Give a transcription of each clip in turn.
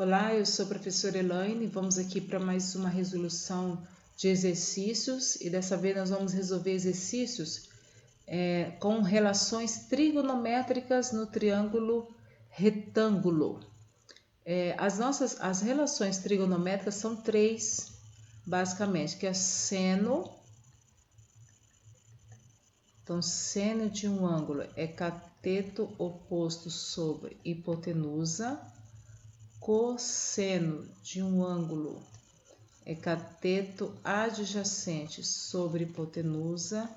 Olá, eu sou a professora Elaine, vamos aqui para mais uma resolução de exercícios e dessa vez nós vamos resolver exercícios com relações trigonométricas no triângulo retângulo. As relações trigonométricas são três, basicamente, que é seno. Então, seno de um ângulo é cateto oposto sobre hipotenusa. Cosseno de um ângulo é cateto adjacente sobre hipotenusa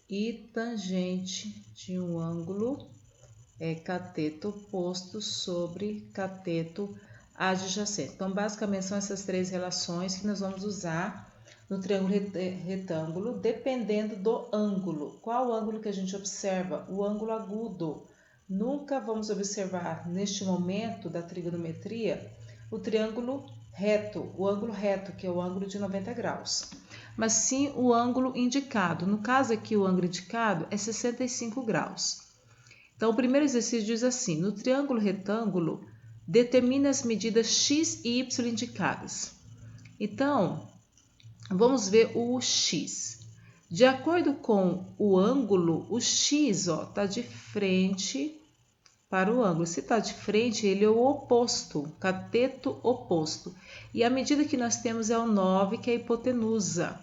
e tangente de um ângulo é cateto oposto sobre cateto adjacente. Então, basicamente, são essas três relações que nós vamos usar no triângulo retângulo, dependendo do ângulo. Qual ângulo que a gente observa? O ângulo agudo. Nunca vamos observar, neste momento da trigonometria, o triângulo reto, o ângulo reto, que é o ângulo de 90 graus. Mas sim o ângulo indicado. No caso aqui, o ângulo indicado é 65 graus. Então, o primeiro exercício diz assim: no triângulo retângulo, determine as medidas x e y indicadas. Então, vamos ver o x. De acordo com o ângulo, o x está de frente para o ângulo. Se está de frente, ele é o oposto, cateto oposto. E a medida que nós temos é o 9, que é a hipotenusa.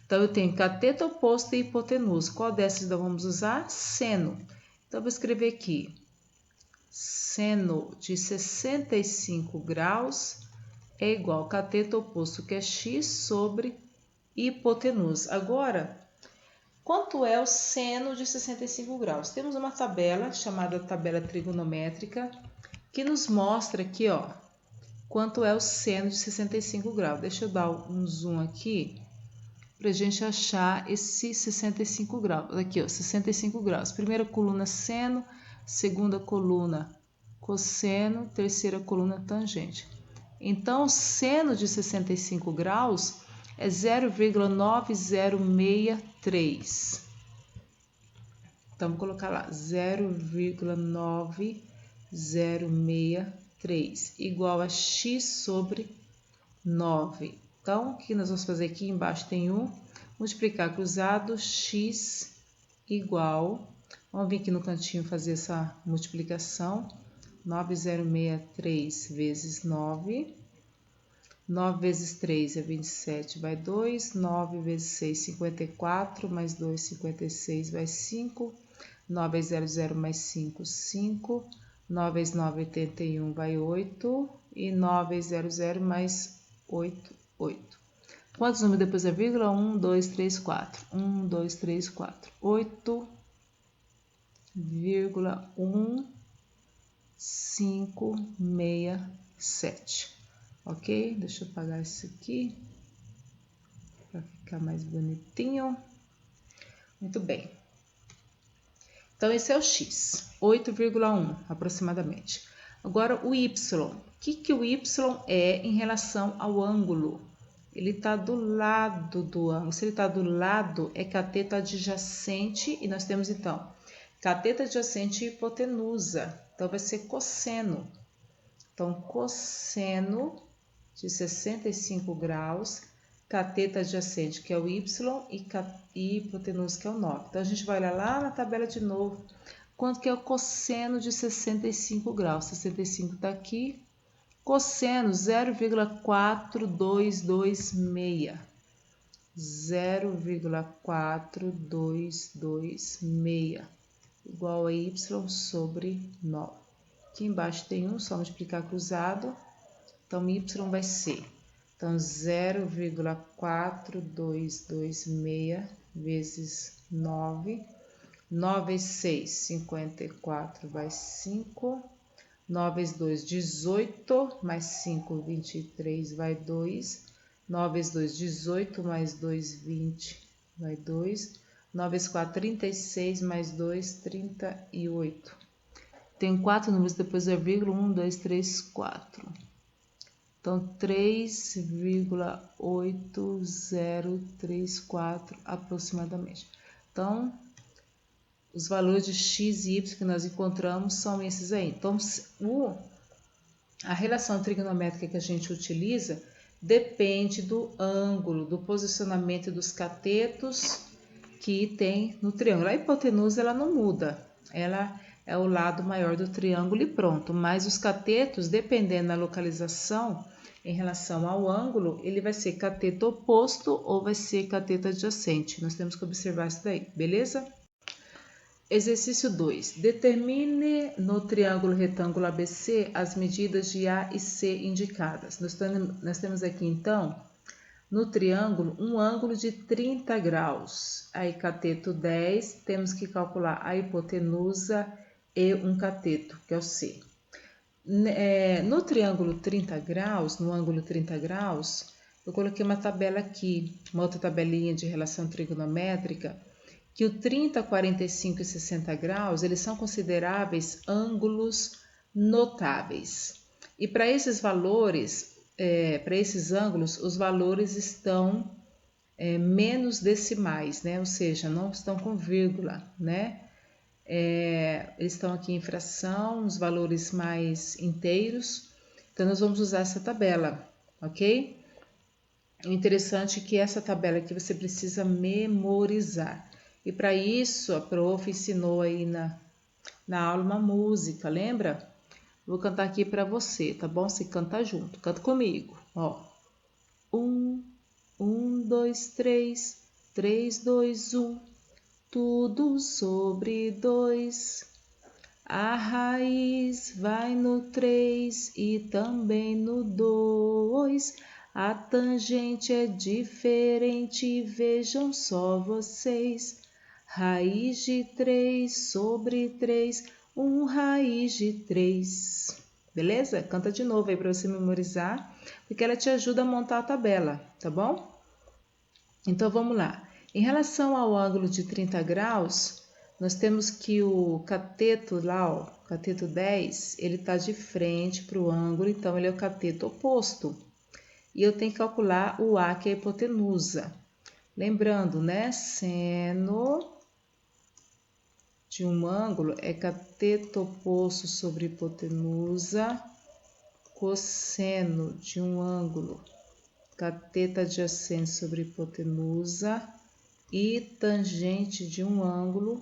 Então, eu tenho cateto oposto e hipotenusa. Qual dessas nós vamos usar? Seno. Então, eu vou escrever aqui. Seno de 65 graus é igual ao cateto oposto, que é x, sobre hipotenusa. Agora, quanto é o seno de 65 graus? Temos uma tabela chamada tabela trigonométrica que nos mostra aqui, quanto é o seno de 65 graus. Deixa eu dar um zoom aqui para a gente achar esse 65 graus. Aqui, 65 graus. Primeira coluna seno, segunda coluna cosseno, terceira coluna tangente. Então, o seno de 65 graus é 0,9063. Então, vou colocar lá 0,9063 igual a x sobre 9. Então, o que nós vamos fazer aqui? Embaixo tem 1, multiplicar cruzado, x igual, vamos vir aqui no cantinho fazer essa multiplicação, 9063 vezes 9, 9 vezes 3 é 27, vai 2, 9 vezes 6, 54, mais 2, 56, vai 5, 9 vezes 0, 0 mais 5, 5, 9 vezes 9, 81, vai 8, e 9 vezes 0, 0 mais 8, 8. Quantos números depois da vírgula? 1, 2, 3, 4. 1, 2, 3, 4. 8,15567. Ok? Deixa eu apagar isso aqui para ficar mais bonitinho. Muito bem. Então, esse é o x, 8,1 aproximadamente. Agora, o y. O que o y é em relação ao ângulo? Ele está do lado do ângulo. Se ele está do lado, é cateto adjacente. E nós temos, então, cateto adjacente e hipotenusa. Então, vai ser cosseno. Então, cosseno de 65 graus, cateto adjacente, que é o y, e hipotenusa, que é o 9. Então, a gente vai olhar lá na tabela de novo, quanto que é o cosseno de 65 graus. 65 está aqui. Cosseno, 0,4226. 0,4226 igual a y sobre 9. Aqui embaixo tem 1, só multiplicar cruzado. Então, y vai ser, então, 0,4226 vezes 9. 9 vezes 6, 54, vai 5. 9 vezes 2, 18, mais 5, 23, vai 2. 9 vezes 2, 18, mais 2, 20, vai 2. 9 vezes 4, 36, mais 2, 38. Tem 4 números depois da vírgula, 1, 2, 3, 4. Então, 3,8034 aproximadamente. Então, os valores de x e y que nós encontramos são esses aí. Então, a relação trigonométrica que a gente utiliza depende do ângulo, do posicionamento dos catetos que tem no triângulo. A hipotenusa ela não muda, ela é o lado maior do triângulo e pronto. Mas os catetos, dependendo da localização em relação ao ângulo, ele vai ser cateto oposto ou vai ser cateto adjacente. Nós temos que observar isso daí, beleza? Exercício 2. Determine no triângulo retângulo ABC as medidas de A e C indicadas. Nós temos aqui, então, no triângulo, um ângulo de 30 graus. Aí, cateto 10, temos que calcular a hipotenusa e um cateto, que é o C. No triângulo 30 graus, no ângulo 30 graus, eu coloquei uma tabela aqui, uma outra tabelinha de relação trigonométrica, que o 30, 45 e 60 graus, eles são consideráveis ângulos notáveis. E para esses valores, para esses ângulos, os valores estão menos decimais, né? Ou seja, não estão com vírgula, né? Eles estão aqui em fração, os valores mais inteiros. Então, nós vamos usar essa tabela, ok? O interessante é que essa tabela aqui você precisa memorizar. E para isso, a prof ensinou aí na aula uma música, lembra? Vou cantar aqui para você, tá bom? Você canta junto, canta comigo, ó. 1, 1, 2, 3, 3, 2, 1, tudo sobre 2. A raiz vai no 3 e também no 2. A tangente é diferente, vejam só vocês. Raiz de 3 sobre 3, 1 raiz de 3. Beleza? Canta de novo aí para você memorizar, porque ela te ajuda a montar a tabela, tá bom? Então, vamos lá. Em relação ao ângulo de 30 graus, nós temos que o cateto lá, ó, cateto 10, ele está de frente para o ângulo, então ele é o cateto oposto. E eu tenho que calcular o A, que é a hipotenusa. Lembrando, né? Seno de um ângulo é cateto oposto sobre hipotenusa. Cosseno de um ângulo, cateto adjacente sobre hipotenusa. E tangente de um ângulo,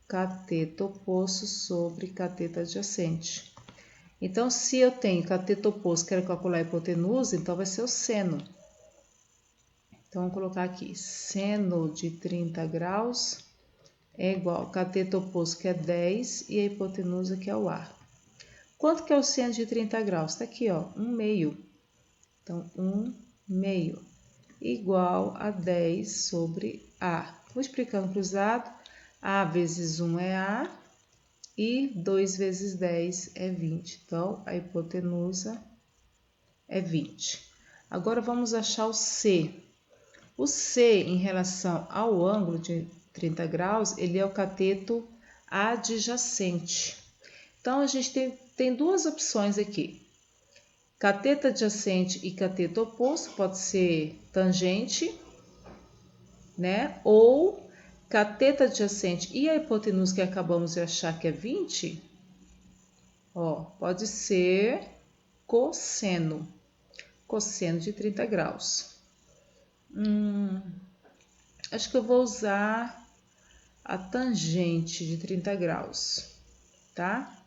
cateto oposto sobre cateto adjacente. Então, se eu tenho cateto oposto, quero calcular a hipotenusa, então vai ser o seno. Então, vou colocar aqui, seno de 30 graus é igual ao cateto oposto, que é 10, e a hipotenusa, que é o A. Quanto que é o seno de 30 graus? Está aqui, ó, 1 meio. Então, 1 meio igual a 10 sobre A. Multiplicando cruzado, A vezes 1 é A e 2 vezes 10 é 20. Então, a hipotenusa é 20. Agora, vamos achar o C. O C, em relação ao ângulo de 30 graus, ele é o cateto adjacente. Então, a gente tem duas opções aqui. Cateto adjacente e cateto oposto, pode ser tangente, né? Ou cateto adjacente e a hipotenusa que acabamos de achar que é 20, ó, pode ser cosseno de 30 graus. Acho que eu vou usar a tangente de 30 graus, tá?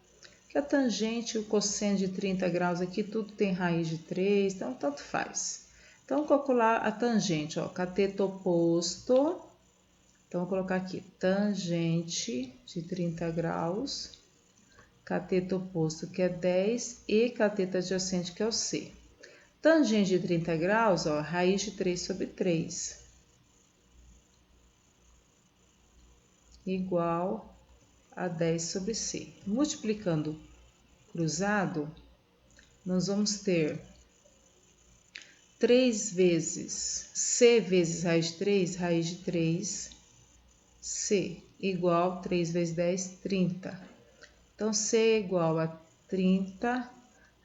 Que a tangente e o cosseno de 30 graus aqui, tudo tem raiz de 3, então tanto faz. Então, calcular a tangente, ó, cateto oposto. Então, vou colocar aqui, tangente de 30 graus, cateto oposto, que é 10, e cateto adjacente, que é o C. Tangente de 30 graus, ó, raiz de 3 sobre 3. Igual a 10 sobre C. Multiplicando cruzado, nós vamos ter 3 vezes C vezes raiz de 3, raiz de 3, C igual a 3 vezes 10, 30. Então, C é igual a 30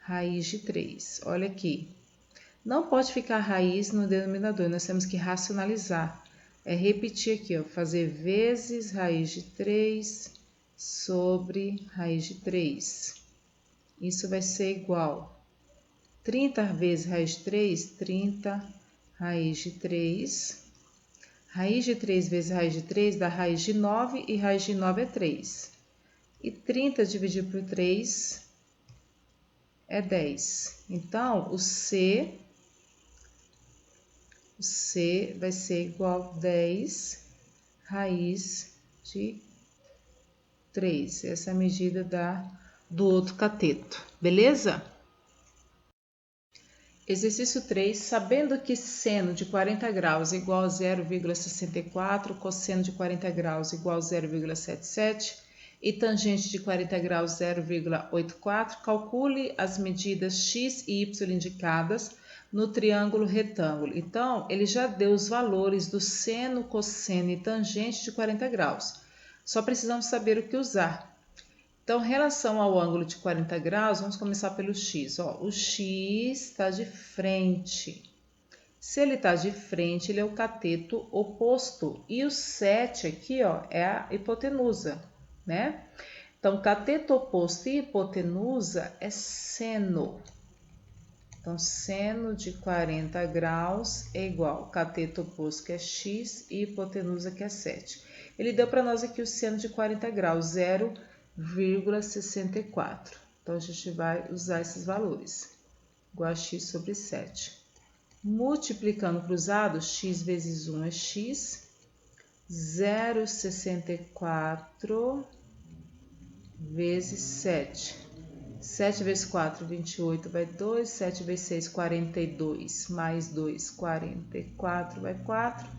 raiz de 3. Olha aqui. Não pode ficar raiz no denominador, nós temos que racionalizar. É repetir aqui, ó, fazer vezes raiz de 3 sobre raiz de 3. Isso vai ser igual 30 vezes raiz de 3, 30 raiz de 3. Raiz de 3 vezes raiz de 3 dá raiz de 9 e raiz de 9 é 3. E 30 dividido por 3 é 10. Então, o C vai ser igual a 10 raiz de 3. Essa é a medida do outro cateto, beleza? Exercício 3. Sabendo que seno de 40 graus é igual a 0,64, cosseno de 40 graus é igual a 0,77 e tangente de 40 graus 0,84, calcule as medidas x e y indicadas no triângulo retângulo. Então, ele já deu os valores do seno, cosseno e tangente de 40 graus. Só precisamos saber o que usar. Então, em relação ao ângulo de 40 graus, vamos começar pelo x. Ó, o x está de frente. Se ele está de frente, ele é o cateto oposto. E o 7 aqui, ó, é a hipotenusa, né? Então, cateto oposto e hipotenusa é seno. Então, seno de 40 graus é igual ao cateto oposto, que é x, e hipotenusa, que é 7. Ele deu para nós aqui o seno de 40 graus, 0,64. Então, a gente vai usar esses valores, igual a x sobre 7. Multiplicando cruzado, x vezes 1 é x, 0,64 vezes 7. 7 vezes 4, 28, vai 2. 7 vezes 6, 42. Mais 2, 44, vai 4.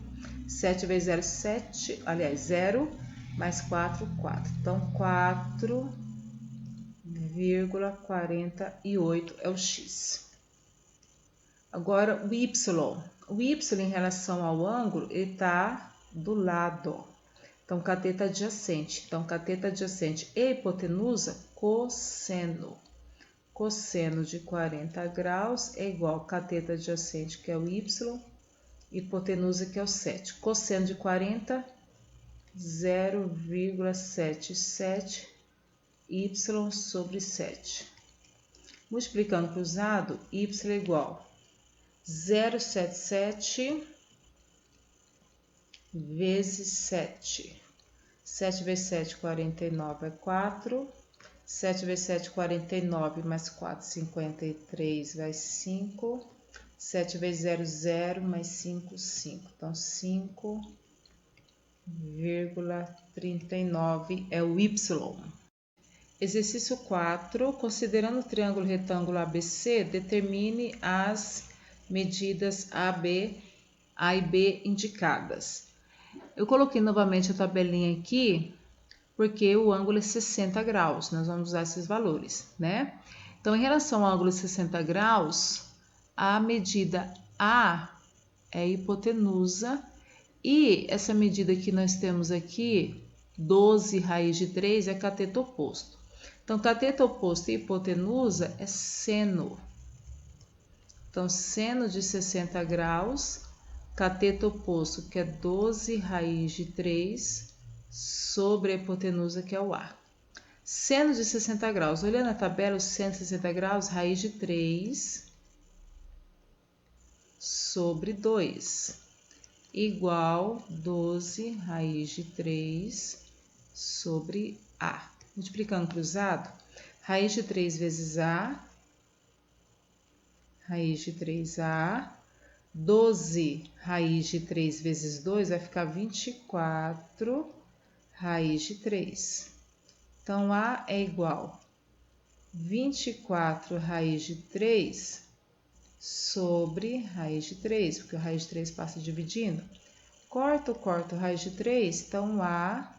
7 vezes 0, 7. Aliás, 0. Mais 4, 4. Então, 4,48 é o x. Agora, o y. O y, em relação ao ângulo, ele está do lado, ó. Então, cateto adjacente. Então, cateto adjacente e hipotenusa, cosseno. Cosseno de 40 graus é igual ao cateto adjacente, que é o y, hipotenusa, que é o 7. Cosseno de 40, 0,77 y sobre 7. Multiplicando cruzado, y é igual a 0,77 vezes 7. 7 vezes 7, 49 é 4. 7 vezes 7, 49, mais 4, 53, vai 5. 7 vezes 0, 0, mais 5, 5. Então, 5,39 é o y. Exercício 4. Considerando o triângulo retângulo ABC, determine as medidas A e B indicadas. Eu coloquei novamente a tabelinha aqui, porque o ângulo é 60 graus, nós vamos usar esses valores, né? Então, em relação ao ângulo de 60 graus, a medida A é a hipotenusa e essa medida que nós temos aqui, 12 raiz de 3, é cateto oposto. Então, cateto oposto e hipotenusa é seno. Então, seno de 60 graus, cateto oposto, que é 12 raiz de 3, sobre a hipotenusa, que é o A. Seno de 60 graus. Olhando a tabela, o seno de 60 graus, raiz de 3 sobre 2, igual 12 raiz de 3 sobre A. Multiplicando cruzado, raiz de 3 vezes A, raiz de 3A, 12 raiz de 3 vezes 2 vai ficar 24 raiz de 3. Então, A é igual a 24 raiz de 3 sobre raiz de 3, porque a raiz de 3 passa dividindo. Corto raiz de 3, então A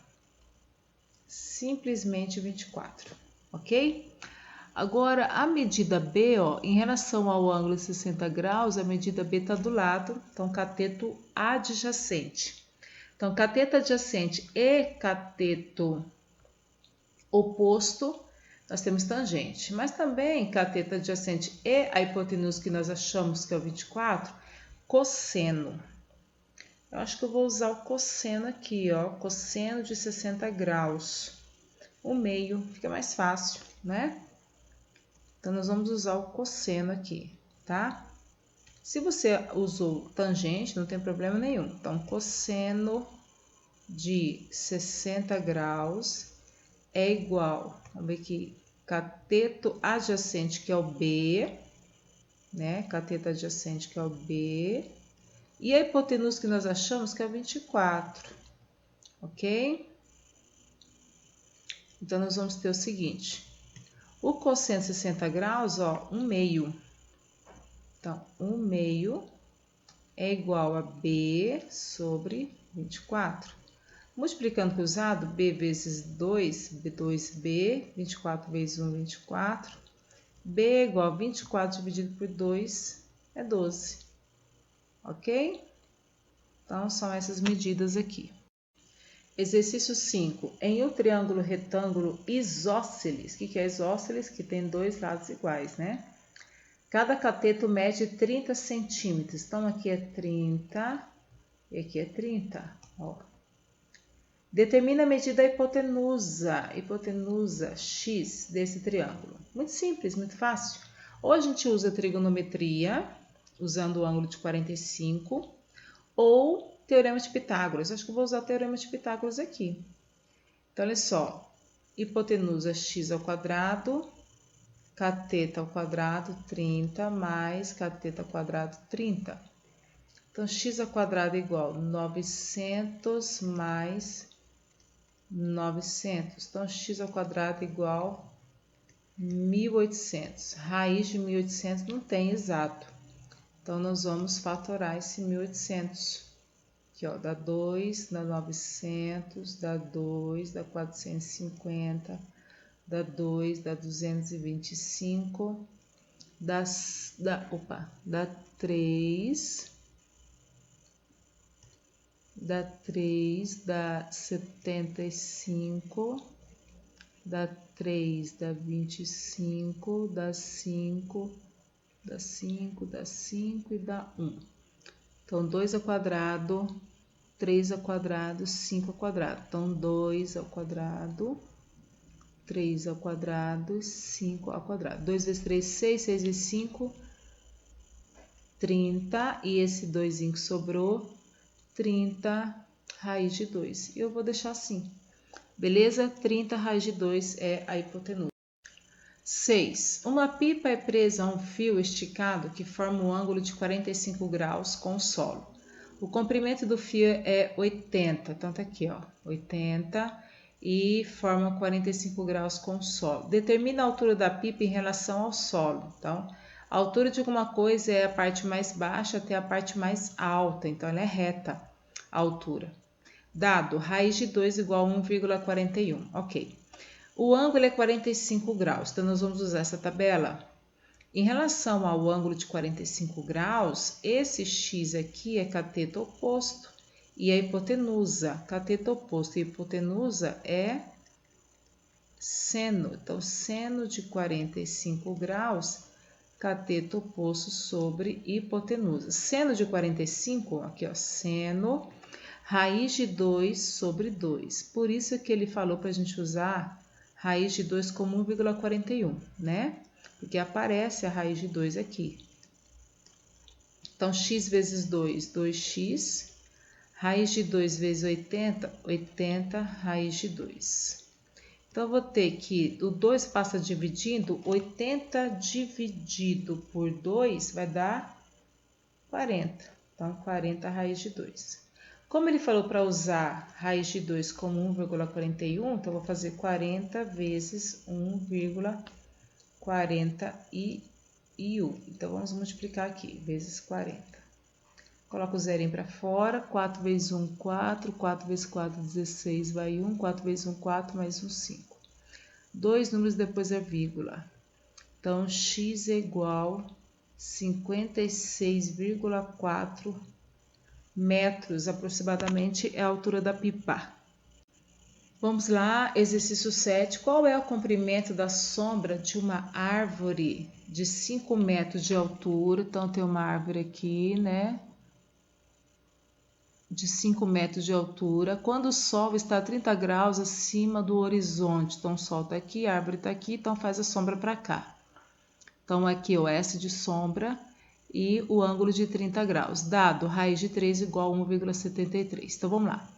simplesmente 24, ok? Agora, a medida B, ó, em relação ao ângulo de 60 graus, a medida B está do lado, então cateto adjacente. Então, cateto adjacente e cateto oposto, nós temos tangente, mas também cateto adjacente e a hipotenusa que nós achamos que é o 24, cosseno. Eu acho que eu vou usar o cosseno aqui, ó, cosseno de 60 graus. O meio fica mais fácil, né? Então, nós vamos usar o cosseno aqui, tá? Se você usou tangente, não tem problema nenhum. Então, cosseno de 60 graus é igual, vamos ver aqui, cateto adjacente, que é o B, né? Cateto adjacente, que é o B. E a hipotenusa que nós achamos que é 24, ok? Então, nós vamos ter o seguinte. O cosseno de 60 graus, ó, 1/2. Então, 1/2 é igual a B sobre 24. Multiplicando cruzado, B vezes 2, B2B, 24 vezes 1, 24. B é igual a 24 dividido por 2, é 12. Ok? Então, são essas medidas aqui. Exercício 5. Em um triângulo retângulo isósceles. O que é isósceles? Que tem dois lados iguais, né? Cada cateto mede 30 centímetros. Então, aqui é 30 e aqui é 30. Ó. Determina a medida da hipotenusa x desse triângulo. Muito simples, muito fácil. Ou a gente usa trigonometria, usando o ângulo de 45, ou teorema de Pitágoras. Acho que eu vou usar o teorema de Pitágoras aqui. Então, olha só. Hipotenusa x ao quadrado, cateto ao quadrado, 30, mais cateto ao quadrado, 30. Então, x ao quadrado é igual a 900 mais 900. Então, x ao quadrado é igual a 1.800. Raiz de 1.800 não tem exato. Então, nós vamos fatorar esse 1.800. Aqui, ó, dá 2, dá 900, dá 2, dá 450, dá 2, dá 225, dá 3, dá 3, dá 75, dá 3, dá 25, dá 5, dá 5, dá 5 e dá 1. Então, 2 ao quadrado, 3 ao quadrado, 5 ao quadrado. Então, 2 ao quadrado, 3 ao quadrado, 5 ao quadrado. 2 vezes 3, 6, 6 vezes 5, 30. E esse 2 que sobrou, 30 raiz de 2. E eu vou deixar assim. Beleza? 30 raiz de 2 é a hipotenusa. 6. Uma pipa é presa a um fio esticado que forma um ângulo de 45 graus com o solo. O comprimento do fio é 80, então tá aqui, ó, 80 e forma 45 graus com o solo. Determina a altura da pipa em relação ao solo. Então, a altura de alguma coisa é a parte mais baixa até a parte mais alta, então ela é reta a altura. Dado, raiz de 2 igual a 1,41, ok. O ângulo é 45 graus, então nós vamos usar essa tabela. Em relação ao ângulo de 45 graus, esse x aqui é cateto oposto e a hipotenusa. Cateto oposto e hipotenusa é seno. Então, seno de 45 graus, cateto oposto sobre hipotenusa. Seno de 45, aqui ó, seno, raiz de 2 sobre 2. Por isso que ele falou para a gente usar raiz de 2 como 1,41, né? Porque aparece a raiz de 2 aqui. Então, x vezes 2, 2x. Raiz de 2 vezes 80, 80 raiz de 2. Então, eu vou ter que o 2 passa dividindo, 80 dividido por 2 vai dar 40. Então, 40 raiz de 2. Como ele falou para usar raiz de 2 como 1,41, então eu vou fazer 40 vezes 1,41. Então, vamos multiplicar aqui, vezes 40. Coloco o zerinho para fora, 4 vezes 1, 4, 4 vezes 4, 16, vai 1, 4 vezes 1, 4, mais 1, 5. 2 números depois é vírgula. Então, x é igual a 56,4 metros, aproximadamente, é a altura da pipa. Vamos lá, exercício 7. Qual é o comprimento da sombra de uma árvore de 5 metros de altura? Então, tem uma árvore aqui, né? De 5 metros de altura, quando o sol está a 30 graus acima do horizonte. Então, o sol está aqui, a árvore está aqui, então faz a sombra para cá. Então, aqui o S de sombra e o ângulo de 30 graus, dado raiz de 3 igual a 1,73. Então, vamos lá.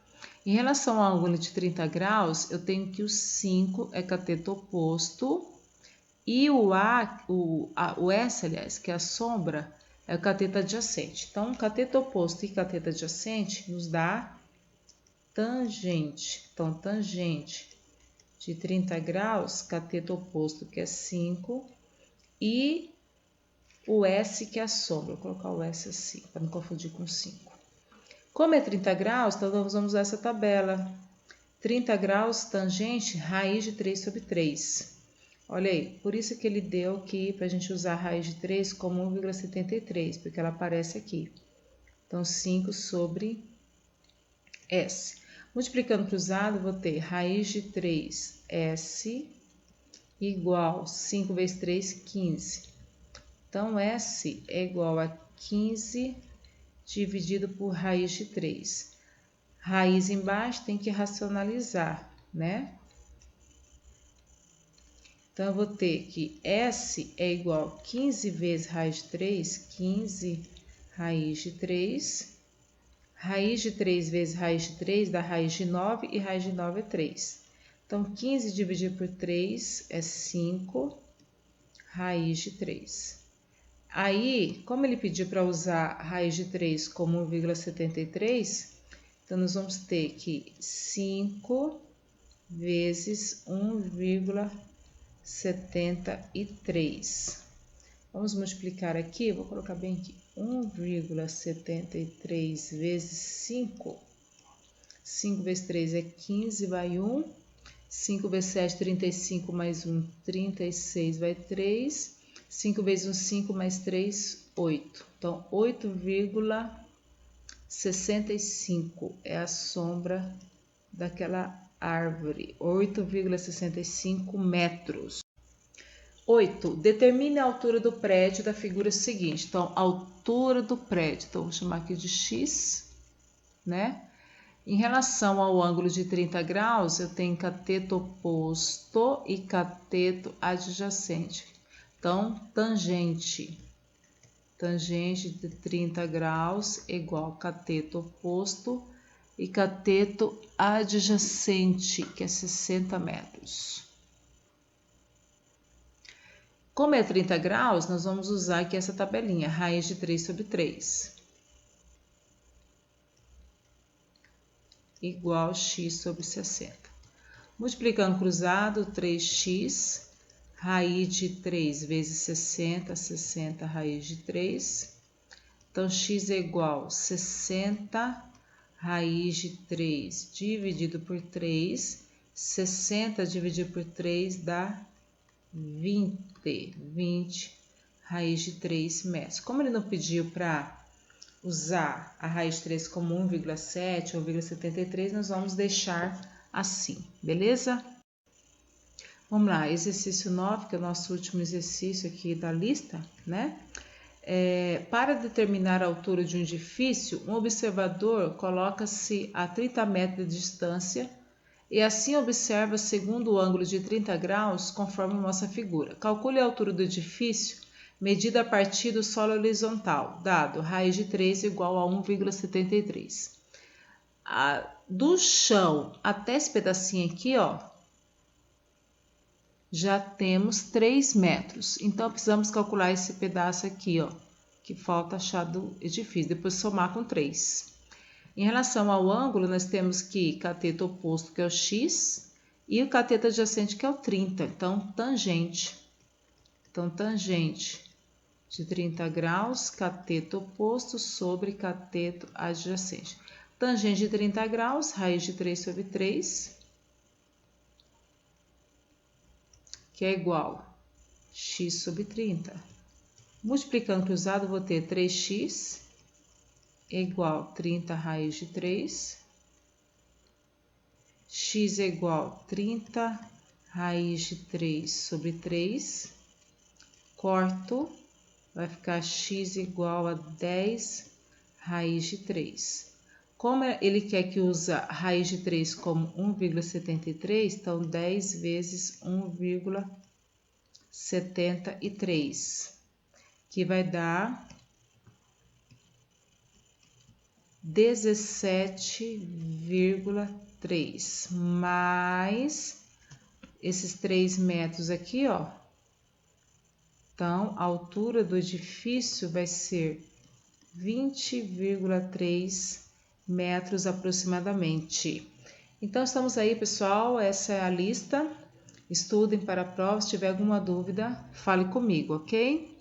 Em relação ao ângulo de 30 graus, eu tenho que o 5 é cateto oposto e o S, aliás, que é a sombra, é o cateto adjacente. Então, cateto oposto e cateto adjacente nos dá tangente. Então, tangente de 30 graus, cateto oposto, que é 5, e o S, que é a sombra. Vou colocar o S assim, para não confundir com 5. Como é 30 graus, então nós vamos usar essa tabela. 30 graus, tangente, raiz de 3 sobre 3. Olha aí, por isso que ele deu aqui para a gente usar a raiz de 3 como 1,73, porque ela aparece aqui. Então, 5 sobre S. Multiplicando cruzado, vou ter raiz de 3S igual 5 vezes 3, 15. Então, S é igual a 15 dividido por raiz de 3. Raiz embaixo tem que racionalizar, né? Então, eu vou ter que S é igual a 15 vezes raiz de 3, 15 raiz de 3. Raiz de 3 vezes raiz de 3 dá raiz de 9 e raiz de 9 é 3. Então, 15 dividido por 3 é 5 raiz de 3. Aí, como ele pediu para usar raiz de 3 como 1,73, então nós vamos ter que 5 vezes 1,73. Vamos multiplicar aqui, vou colocar bem aqui, 1,73 vezes 5. 5 vezes 3 é 15, vai 1. 5 vezes 7, 35, mais 1, 36, vai 3. 5 vezes 1, 5, mais 3, 8. Então, 8,65 é a sombra daquela árvore. 8,65 metros. 8. Determine a altura do prédio da figura seguinte. Então, a altura do prédio. Então, vou chamar aqui de X, né? Em relação ao ângulo de 30 graus, eu tenho cateto oposto e cateto adjacente. Então, tangente. Tangente de 30 graus é igual a cateto oposto e cateto adjacente, que é 60 metros. Como é 30 graus, nós vamos usar aqui essa tabelinha, raiz de 3 sobre 3. Igual a x sobre 60. Multiplicando cruzado, 3x, raiz de 3 vezes 60, 60 raiz de 3. Então, x é igual a 60 raiz de 3 dividido por 3. 60 dividido por 3 dá 20 raiz de 3 metros. Como ele não pediu para usar a raiz de 3 como 1,7 ou 1,73, nós vamos deixar assim, beleza? Vamos lá, exercício 9, que é o nosso último exercício aqui da lista, né? Para determinar a altura de um edifício, um observador coloca-se a 30 metros de distância e assim observa segundo o ângulo de 30 graus, conforme mostra a figura. Calcule a altura do edifício medida a partir do solo horizontal, dado raiz de 3 igual a 1,73. Do chão até esse pedacinho aqui, ó, já temos 3 metros. Então, precisamos calcular esse pedaço aqui, ó, que falta achar do edifício, depois somar com 3. Em relação ao ângulo, nós temos que cateto oposto, que é o x, e o cateto adjacente, que é o 30. Então, tangente. Então, tangente de 30 graus, cateto oposto sobre cateto adjacente. Tangente de 30 graus, raiz de 3 sobre 3, que é igual a x sobre 30. Multiplicando cruzado, vou ter 3x igual a 30 raiz de 3. X é igual a 30 raiz de 3 sobre 3. Corto, vai ficar x igual a 10 raiz de 3. Como ele quer que use a raiz de 3 como 1,73, então 10 vezes 1,73. 73, que vai dar 17,3 mais esses 3 metros aqui, ó. Então, a altura do edifício vai ser 20,3 metros aproximadamente. Então, estamos aí, pessoal. Essa é a lista. Estudem para a prova. Se tiver alguma dúvida, fale comigo, ok?